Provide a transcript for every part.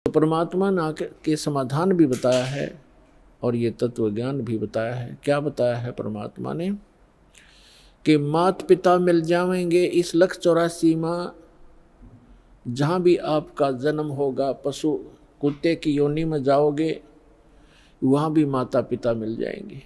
तो परमात्मा ने आके के समाधान भी बताया है और ये तत्व ज्ञान भी बताया है। क्या बताया है परमात्मा ने कि माता पिता मिल जाएंगे इस 184 माँ, जहाँ भी आपका जन्म होगा, पशु कुत्ते की योनि में जाओगे वहाँ भी माता पिता मिल जाएंगे,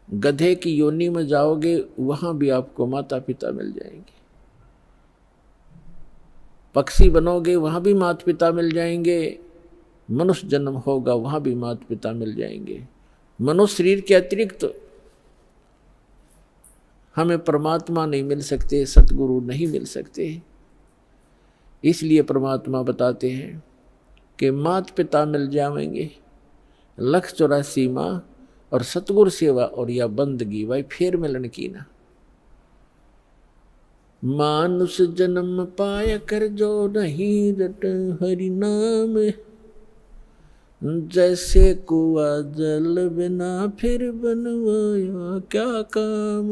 गधे की योनि में जाओगे वहाँ भी आपको माता पिता मिल जाएंगे, पक्षी बनोगे वहाँ भी माता पिता मिल जाएंगे, मनुष्य जन्म होगा वहाँ भी माता पिता मिल जाएंगे। मनुष्य शरीर के अतिरिक्त हमें परमात्मा नहीं मिल सकते, सतगुरु नहीं मिल सकते। इसलिए परमात्मा बताते हैं कि माता पिता मिल जाएंगे, 184 माँ और सतगुरु सेवा और या बंदगी, भाई फिर मिलन की ना। मानुष जन्म पाया कर जो नहीं रट हरि नाम, जैसे कुआ जल बिना फिर बनवाया क्या काम।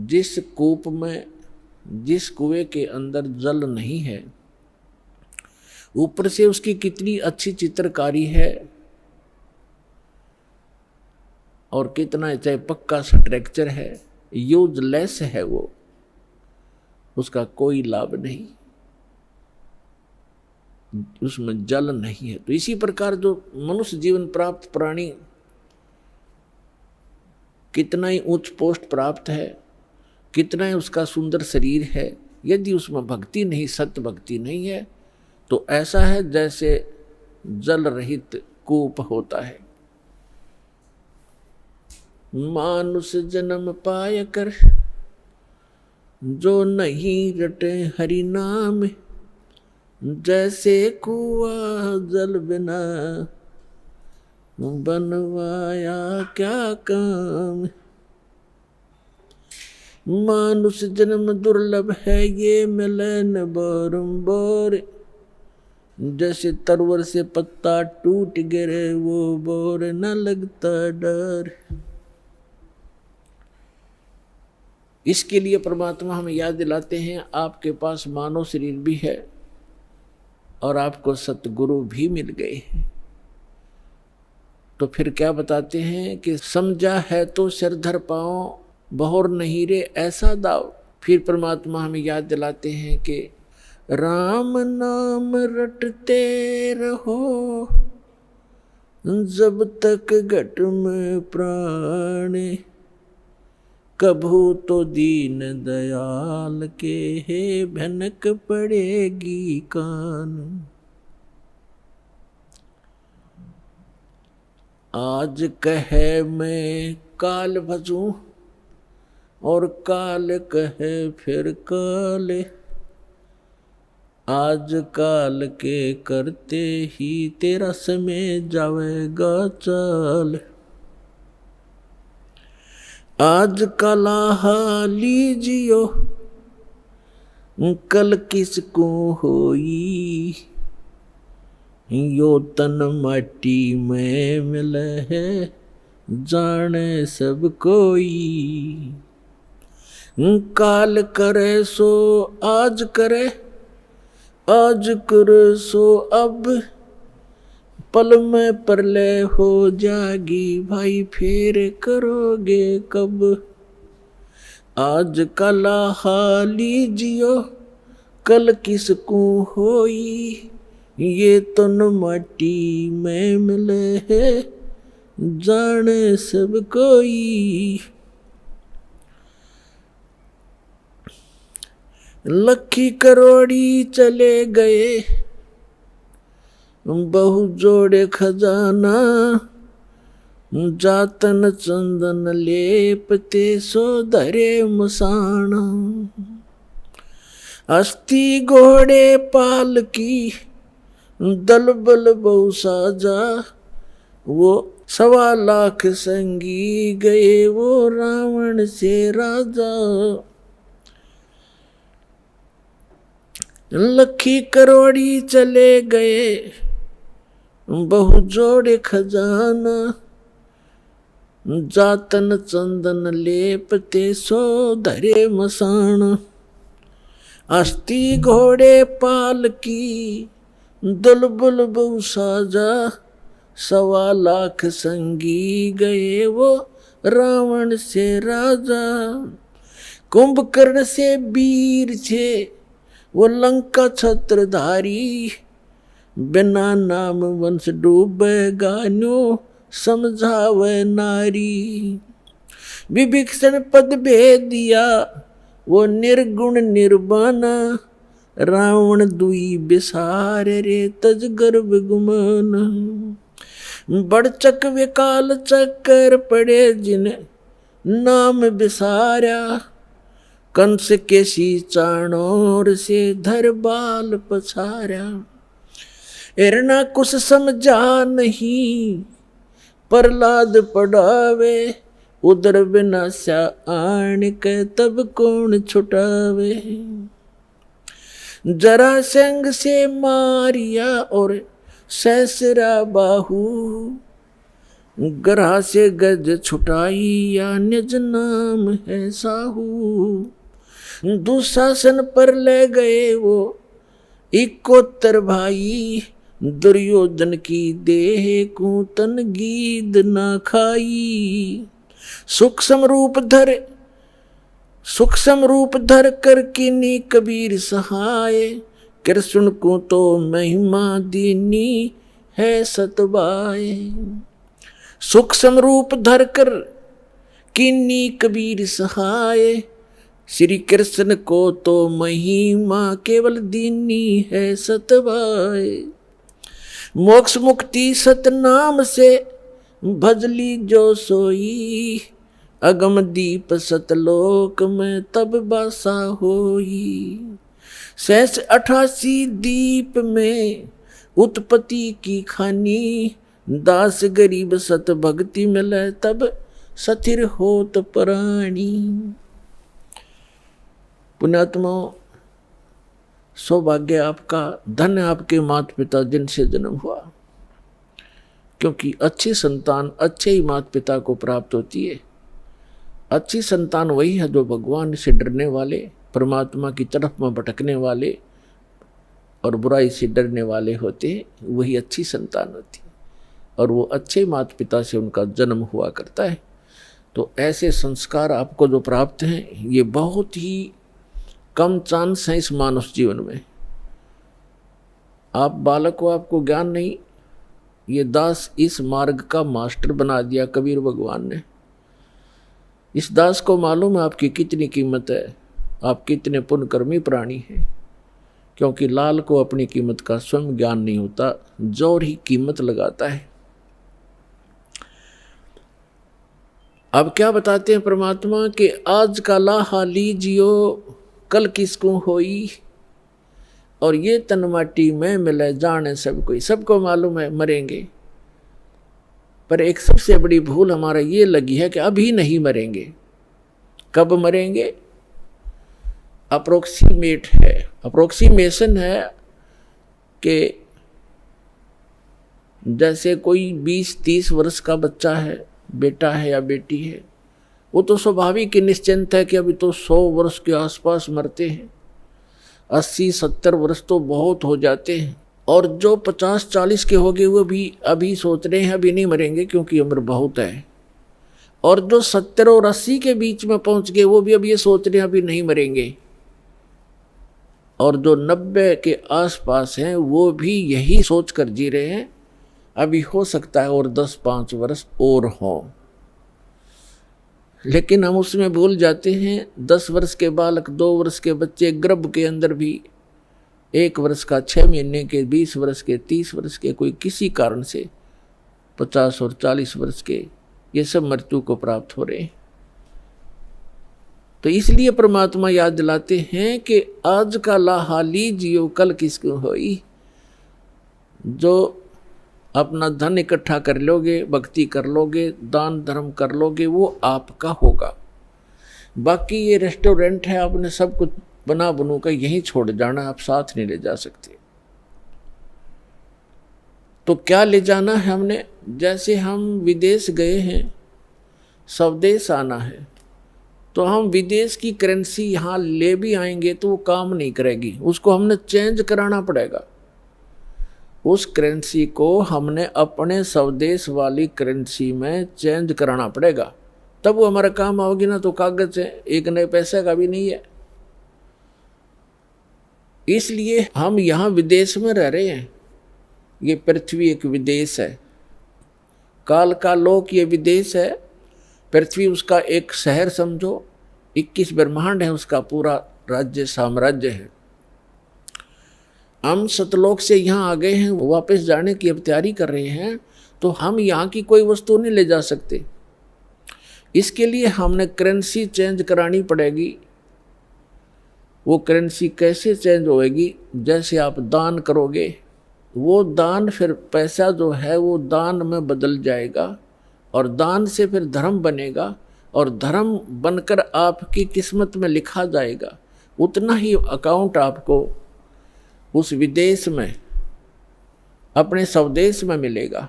जिस कूप में, जिस कुएं के अंदर जल नहीं है, ऊपर से उसकी कितनी अच्छी चित्रकारी है और कितना चाहे पक्का स्ट्रक्चर है, यूजलेस है वो, उसका कोई लाभ नहीं, उसमें जल नहीं है। तो इसी प्रकार जो मनुष्य जीवन प्राप्त प्राणी कितना ही उच्च पोस्ट प्राप्त है, कितना ही उसका सुंदर शरीर है, यदि उसमें भक्ति नहीं, सत्य भक्ति नहीं है, तो ऐसा है जैसे जल रहित कूप होता है। मानुष जन्म पाय कर जो नहीं रटे हरि नाम, जैसे कुआ जल बिना बनवाया क्या काम। मानुष जन्म दुर्लभ है ये मिले न बारंबार, जैसे तरवर से पत्ता टूट गिरे वो बोर न लगता डर। इसके लिए परमात्मा हमें याद दिलाते हैं आपके पास मानव शरीर भी है और आपको सतगुरु भी मिल गए। तो फिर क्या बताते हैं कि समझा है तो सिर धर पाओ, बहुर नहीं रे ऐसा दाव। फिर परमात्मा हमें याद दिलाते हैं कि राम नाम रटते रहो जब तक घट में प्राण, कभू तो दीन दयाल के है भनक पड़ेगी कान। आज कहे मैं काल भजूं और काल कहे फिर काल, आज काल के करते ही तेरा समय जावेगा चाल। आज कला लीजियो कल किसको होई, यो तन माटी में मिले है जाने सब कोई। काल करे सो आज करे, आज करे सो अब, पल में प्रलय हो जागी भाई फिर करोगे कब। आज कला लीजियो कल किसको होई, ये तन माटी में मिले है जाने सब कोई। लखी करोड़ी चले गए बहु जोड़े खजाना, जातन चंदन लेपते सो धरे मसाना। अस्थि घोड़े पाल की दल बल बहु साजा, वो 1.25 लाख संगी गए वो रावण से राजा। लखी करोड़ी चले गए बहु जोड़े खजाना, जातन चंदन लेपते सो धरे मसाना। अस्ति घोड़े पाल की दुलबुल बहु साजा, 1.25 लाख संगी गए वो रावण से राजा। कुंभकर्ण से वीर छे वो लंका छत्रधारी, बिना नाम वंश डूबेगा न्यो समझावे नारी। विभीषण पद भेद दिया वो निर्गुण निर्वाणा, रावण दुई बिसार रे तज गर्भ गुमान। बड़चक विकाल चक्कर पड़े जिन नाम बिसारा, कंस के सी चाणोर से धर बाल पछारा। हिरणा कुछ समझा नहीं प्रहलाद पढ़ावे, उदर विनाशा आन के तब कौन छुटावे। जरासंध से मारिया और सहसरा बाहु, ग्रह से गज छुटाई या निज नाम है साहू। दुशासन पर ले गए वो 71 भाई, दुर्योधन की देह को तन गीद ना खाई। सूक्ष्म रूप धर कर किनी कबीर सहाय, कृष्ण को तो महिमा दीनी है सतबाए। सूक्ष्म रूप धर कर किन्नी कबीर सहाय, श्री कृष्ण को तो महिमा केवल दीनी है सतबाए। मोक्ष मुक्ति सतनाम से भजली जो सोई, अगम दीप सतलोक में तब बासा होई। 88 दीप में उत्पत्ति की खानी, दास गरीब सत भक्ति मिले तब सथिर होत प्राणी। पुण्यात्मा, सौभाग्य आपका, धन्य आपके माता पिता जिनसे जन्म हुआ, क्योंकि अच्छी संतान अच्छे ही माता पिता को प्राप्त होती है। अच्छी संतान वही है जो भगवान से डरने वाले, परमात्मा की तरफ में भटकने वाले और बुराई से डरने वाले होते हैं, वही अच्छी संतान होती है। और वो अच्छे माता पिता से उनका जन्म हुआ करता है। तो ऐसे संस्कार आपको जो प्राप्त हैं, ये बहुत ही कम चांस है इस मानव जीवन में। आप बालक को, आपको ज्ञान नहीं, ये दास इस मार्ग का मास्टर बना दिया कबीर भगवान ने। इस दास को मालूम है आपकी कितनी कीमत है, आप कितने पुण्यकर्मी प्राणी हैं, क्योंकि लाल को अपनी कीमत का स्वयं ज्ञान नहीं होता, जोर ही कीमत लगाता है। अब क्या बताते हैं परमात्मा कि आज का लाहा लीजियो कल किसको होई, और ये तन माटी में मिले जाने सब कोई। सबको मालूम है मरेंगे, पर एक सबसे बड़ी भूल हमारा ये लगी है कि अभी नहीं मरेंगे। कब मरेंगे? अप्रोक्सीमेशन है कि जैसे कोई 20-30 वर्ष का बच्चा है, बेटा है या बेटी है, वो तो स्वाभाविक ही निश्चिंत है कि अभी तो 100 वर्ष के आसपास मरते हैं। 80-70 वर्ष तो बहुत हो जाते हैं। और जो 50-40 के हो गए वो भी अभी सोच रहे हैं अभी नहीं मरेंगे क्योंकि उम्र बहुत है। और जो 70 और 80 के बीच में पहुंच गए वो भी अब ये सोच रहे हैं अभी नहीं मरेंगे। और जो 90 के आसपास हैं वो भी यही सोच कर जी रहे हैं अभी हो सकता है और 10-5 वर्ष और हों। लेकिन हम उसमें भूल जाते हैं 10 वर्ष के बालक, 2 वर्ष के बच्चे, गर्भ के अंदर भी 1 वर्ष का, 6 महीने के, 20 वर्ष के, 30 वर्ष के, कोई किसी कारण से 50 और 40 वर्ष के, ये सब मृत्यु को प्राप्त हो रहे हैं। तो इसलिए परमात्मा याद दिलाते हैं कि आज का लाहा लीजियो कल किसको होई। जो अपना धन इकट्ठा कर लोगे, भक्ति कर लोगे, दान धर्म कर लोगे, वो आपका होगा। बाकी ये रेस्टोरेंट है, आपने सब कुछ बना बनू कर यहीं छोड़ जाना, आप साथ नहीं ले जा सकते। तो क्या ले जाना है हमने? जैसे हम विदेश गए हैं, स्वदेश आना है, तो हम विदेश की करेंसी यहाँ ले भी आएंगे तो वो काम नहीं करेगी, उसको हमने चेंज कराना पड़ेगा। उस करेंसी को हमने अपने स्वदेश वाली करेंसी में चेंज कराना पड़ेगा, तब वो हमारा काम आओगी ना। तो कागज है, एक नए पैसे का भी नहीं है। इसलिए हम यहाँ विदेश में रह रहे हैं। ये पृथ्वी एक विदेश है, काल का लोक ये विदेश है। पृथ्वी उसका एक शहर समझो, 21 ब्रह्मांड है उसका पूरा राज्य साम्राज्य है। हम सतलोक से यहाँ आ गए हैं, वापस जाने की अब तैयारी कर रहे हैं, तो हम यहाँ की कोई वस्तु नहीं ले जा सकते। इसके लिए हमने करेंसी चेंज करानी पड़ेगी। वो करेंसी कैसे चेंज होएगी? जैसे आप दान करोगे, वो दान फिर पैसा जो है वो दान में बदल जाएगा, और दान से फिर धर्म बनेगा, और धर्म बनकर आपकी किस्मत में लिखा जाएगा। उतना ही अकाउंट आपको उस विदेश में, अपने स्वदेश में मिलेगा।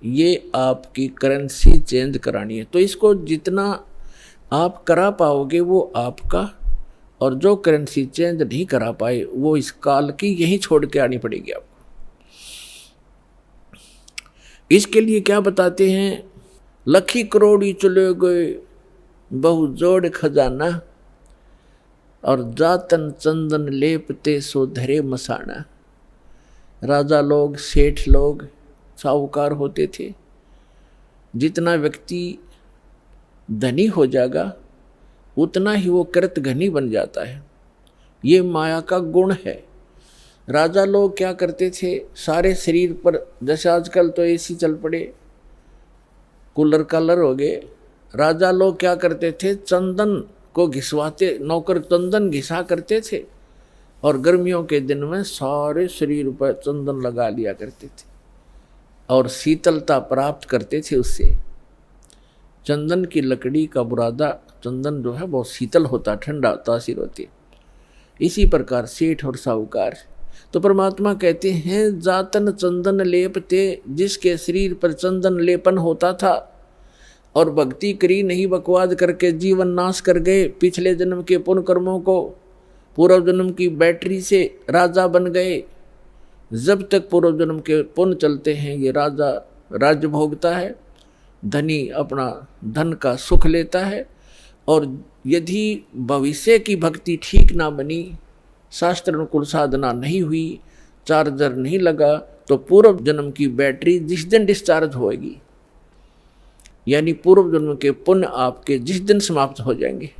ये आपकी करेंसी चेंज करानी है। तो इसको जितना आप करा पाओगे वो आपका, और जो करेंसी चेंज नहीं करा पाए वो इस काल की यहीं छोड़ के आनी पड़ेगी आपको। इसके लिए क्या बताते हैं? लखी करोड़ी चले गए बहु जोड़ खजाना, और जातन चंदन लेपते सो धरे मसाना। राजा लोग, सेठ लोग, साहूकार होते थे। जितना व्यक्ति धनी हो जाएगा उतना ही वो कृत घनी बन जाता है। ये माया का गुण है। राजा लोग क्या करते थे? सारे शरीर पर, जैसे आजकल तो एसी चल पड़े, कूलर कालर हो गए। राजा लोग क्या करते थे? चंदन को घिसवाते, नौकर चंदन घिसा करते थे, और गर्मियों के दिन में सारे शरीर पर चंदन लगा लिया करते थे, और शीतलता प्राप्त करते थे उससे। चंदन की लकड़ी का बुरादा, चंदन जो है बहुत शीतल होता, ठंडा तासीर होती। इसी प्रकार सेठ और साहूकार। तो परमात्मा कहते हैं जातन चंदन लेपते, जिसके शरीर पर चंदन लेपन होता था और भक्ति करी नहीं, बकवाद करके जीवन नाश कर गए। पिछले जन्म के पुण्य कर्मों को पूर्व जन्म की बैटरी से राजा बन गए। जब तक पूर्व जन्म के पुण्य चलते हैं ये राजा राज्य भोगता है, धनी अपना धन का सुख लेता है। और यदि भविष्य की भक्ति ठीक ना बनी, शास्त्र अनुकूल साधना नहीं हुई, चार्जर नहीं लगा, तो पूर्व जन्म की बैटरी जिस दिन डिस्चार्ज होएगी, यानी पूर्व जन्म के पुण्य आपके जिस दिन समाप्त हो जाएंगे,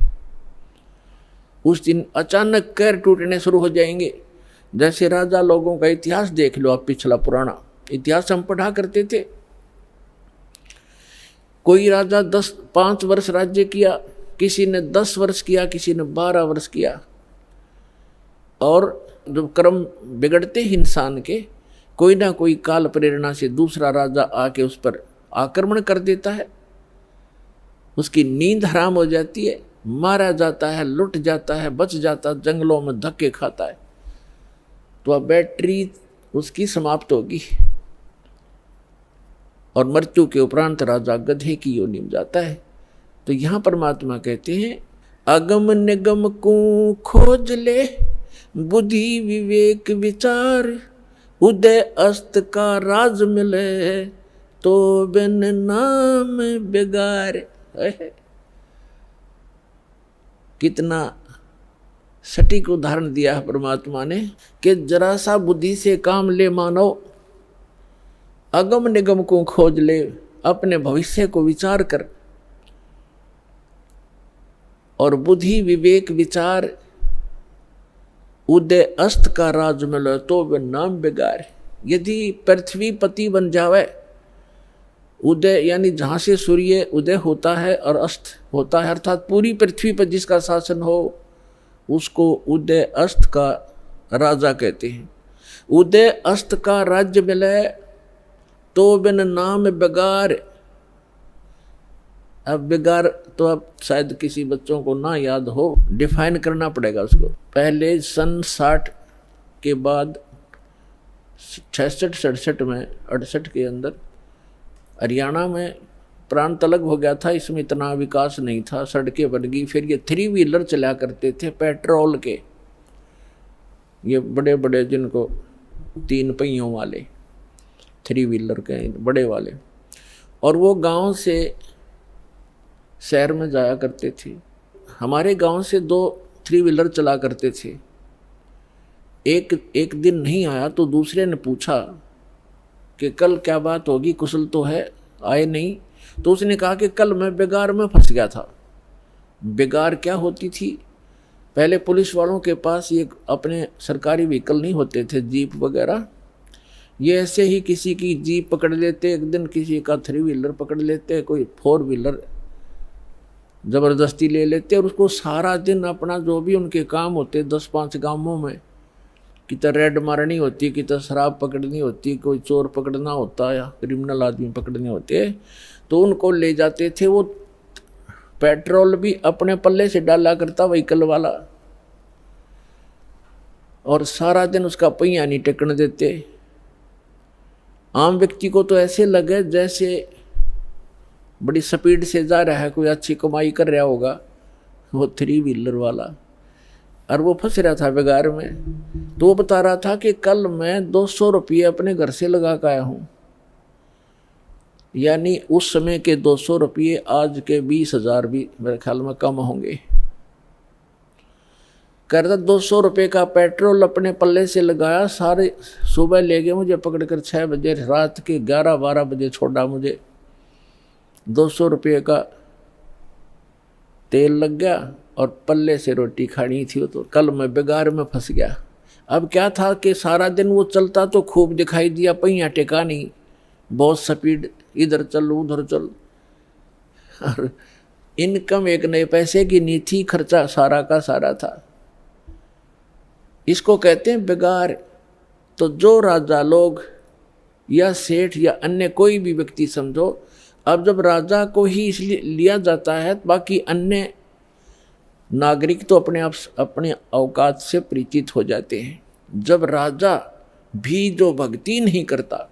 उस दिन अचानक कैर टूटने शुरू हो जाएंगे। जैसे राजा लोगों का इतिहास देख लो आप, पिछला पुराना इतिहास हम पढ़ा करते थे। कोई राजा 5 वर्ष राज्य किया, किसी ने 10 वर्ष किया, किसी ने 12 वर्ष किया। और जब कर्म बिगड़ते इंसान के, कोई ना कोई काल प्रेरणा से दूसरा राजा आके उस पर आक्रमण कर देता है, उसकी नींद हराम हो जाती है, मारा जाता है, लुट जाता है, बच जाता, जंगलों में धक्के खाता है, तो अब बैटरी उसकी समाप्त होगी, और मृत्यु के उपरांत राजा गधे की योनि में जाता है। तो यहाँ परमात्मा कहते हैं अगम निगम को खोज ले, बुद्धि विवेक विचार, उदय अस्त का राज मिले, तो बिन नाम बेगार। कितना सटीक उदाहरण दिया है परमात्मा ने कि जरा सा बुद्धि से काम ले मानो, अगम निगम को खोज ले, अपने भविष्य को विचार कर, और बुद्धि विवेक विचार, उदय अस्त का राज मिले, तो वे नाम बेगार। यदि पृथ्वी पति बन जावे, उदय यानी जहाँ से सूर्य उदय होता है और अस्त होता है, अर्थात पूरी पृथ्वी पर जिसका शासन हो, उसको उदय अस्त का राजा कहते हैं। उदय अस्त का राज्य मिले तो बिन नाम बेगार। अब बेगार तो अब शायद किसी बच्चों को ना याद हो, डिफाइन करना पड़ेगा उसको। पहले सन 60 के बाद 66-67 में 68 के अंदर हरियाणा में प्रांत अलग हो गया था, इसमें इतना विकास नहीं था, सड़कें बन गई। फिर ये 3 व्हीलर चला करते थे पेट्रोल के, ये बड़े बड़े जिनको 3 पहियों वाले 3 व्हीलर के बड़े वाले, और वो गांव से शहर में जाया करते थे। हमारे गांव से 2 3 व्हीलर चला करते थे। एक दिन नहीं आया तो दूसरे ने पूछा कि कल क्या बात होगी, कुशल तो है, आए नहीं। तो उसने कहा कि कल मैं बेगार में फंस गया था। बेगार क्या होती थी? पहले पुलिस वालों के पास ये अपने सरकारी व्हीकल नहीं होते थे, जीप वगैरह, ये ऐसे ही किसी की जीप पकड़ लेते, एक दिन किसी का 3 व्हीलर पकड़ लेते, कोई 4 व्हीलर ज़बरदस्ती ले लेते, और उसको सारा दिन अपना जो भी उनके काम होते 10-5 गांवों में, कितना रेड मारनी होती, कितना शराब पकड़नी होती, कोई चोर पकड़ना होता या क्रिमिनल आदमी पकड़ने होते, तो उनको ले जाते थे। वो पेट्रोल भी अपने पल्ले से डाला करता व्हीकल वाला, और सारा दिन उसका पहिया नहीं टेकने देते। आम व्यक्ति को तो ऐसे लगे जैसे बड़ी स्पीड से जा रहा है, कोई अच्छी कमाई कर रहा होगा वो 3 व्हीलर वाला, और वो फंस रहा था बेगार में। तो वो बता रहा था कि कल मैं 200 रुपये अपने घर से लगा कर आया हूँ, यानी उस समय के 200 रुपये आज के 20,000 भी मेरे ख्याल में कम होंगे। कहता 200 रुपये का पेट्रोल अपने पल्ले से लगाया, सारे सुबह ले गए मुझे पकड़कर 6 बजे, रात के 11-12 बजे छोड़ा मुझे। 200 रुपये का तेल लग गया और पल्ले से रोटी खानी थी, तो कल मैं बेगार में फंस गया। अब क्या था कि सारा दिन वो चलता तो खूब दिखाई दिया, पहिया टेका नहीं, बहुत स्पीड, इधर चल उधर चल, और इनकम 1 नए पैसे की नहीं थी, खर्चा सारा का सारा था। इसको कहते हैं बेगार। तो जो राजा लोग या सेठ या अन्य कोई भी व्यक्ति समझो, अब जब राजा को ही इसलिए लिया जाता है, बाकी अन्य नागरिक तो अपने औकात से परिचित हो जाते हैं। जब राजा भी जो भक्ति नहीं करता,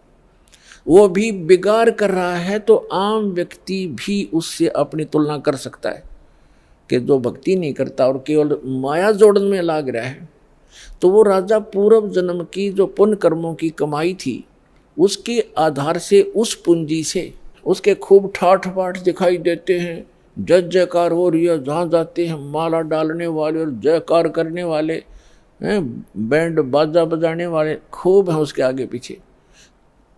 वो भी बिगाड़ कर रहा है, तो आम व्यक्ति भी उससे अपनी तुलना कर सकता है कि जो भक्ति नहीं करता और केवल माया जोड़न में लाग रहा है, तो वो राजा पूर्व जन्म की जो पुण्य कर्मों की कमाई थी, उसके आधार से, उस पूंजी से उसके खूब ठाठ बाट दिखाई देते हैं, जय जयकार हो रही है, जहाँ जाते हैं माला डालने वाले और जयकार करने वाले हैं, बैंड बाजा बजाने वाले खूब हैं उसके आगे पीछे।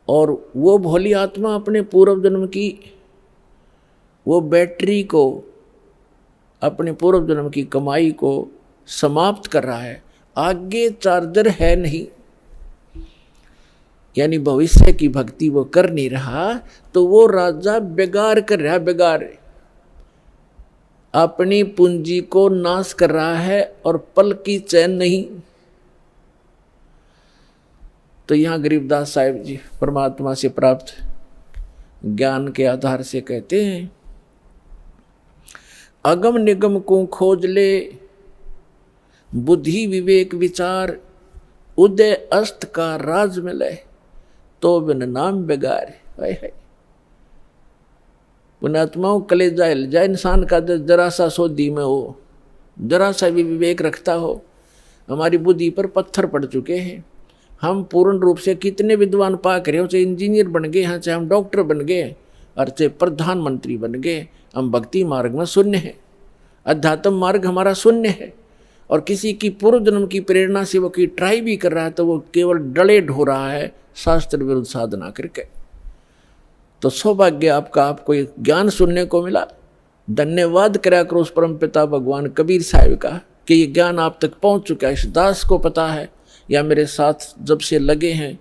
और वो भोली आत्मा अपने पूर्व जन्म की वो बैटरी को, अपने पूर्व जन्म की कमाई को समाप्त कर रहा है, आगे चार्जर है नहीं, यानी भविष्य की भक्ति वो कर नहीं रहा, तो वो राजा बेगार कर रहा, बेगार अपनी पूंजी को नाश कर रहा है और पल की चैन नहीं। तो यहाँ गरीबदास साहिब जी परमात्मा से प्राप्त ज्ञान के आधार से कहते हैं, अगम निगम को खोज ले, बुद्धि विवेक विचार, उदय अस्त का राज मिले, तो बिन नाम बेगार। है पुण्यात्माओं, कलेजा हिल जाए इंसान का, जरा सा सोधी में हो, जरा सा भी विवेक रखता हो। हमारी बुद्धि पर पत्थर पड़ चुके हैं, हम पूर्ण रूप से कितने विद्वान पाक रहे हो, चाहे इंजीनियर बन गए हैं, चाहे हम डॉक्टर बन गए, और चाहे प्रधानमंत्री बन गए, हम भक्ति मार्ग में शून्य है, अध्यात्म मार्ग हमारा शून्य है। और किसी की पूर्व जन्म की प्रेरणा से वो की ट्राई भी कर रहा है, तो वो केवल डले ढो रहा है शास्त्र विरुद्ध साधना करके। तो सौभाग्य आपका, आपको एक ज्ञान सुनने को मिला। धन्यवाद करा करो उस परम पिता भगवान कबीर साहिब का कि ये ज्ञान आप तक पहुंच चुका है। इस दास को पता है, या मेरे साथ जब से लगे हैं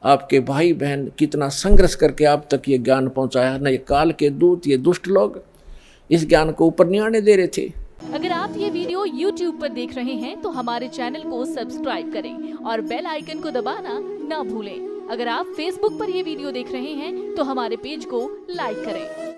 आपके भाई बहन, कितना संघर्ष करके आप तक ये ज्ञान पहुंचाया। न ये काल के दूत, ये दुष्ट लोग इस ज्ञान को ऊपर नहीं आने दे रहे थे। अगर आप ये वीडियो YouTube पर देख रहे हैं तो हमारे चैनल को सब्सक्राइब करें और बेल आइकन को दबाना ना भूलें। अगर आप Facebook पर ये वीडियो देख रहे हैं तो हमारे पेज को लाइक करें।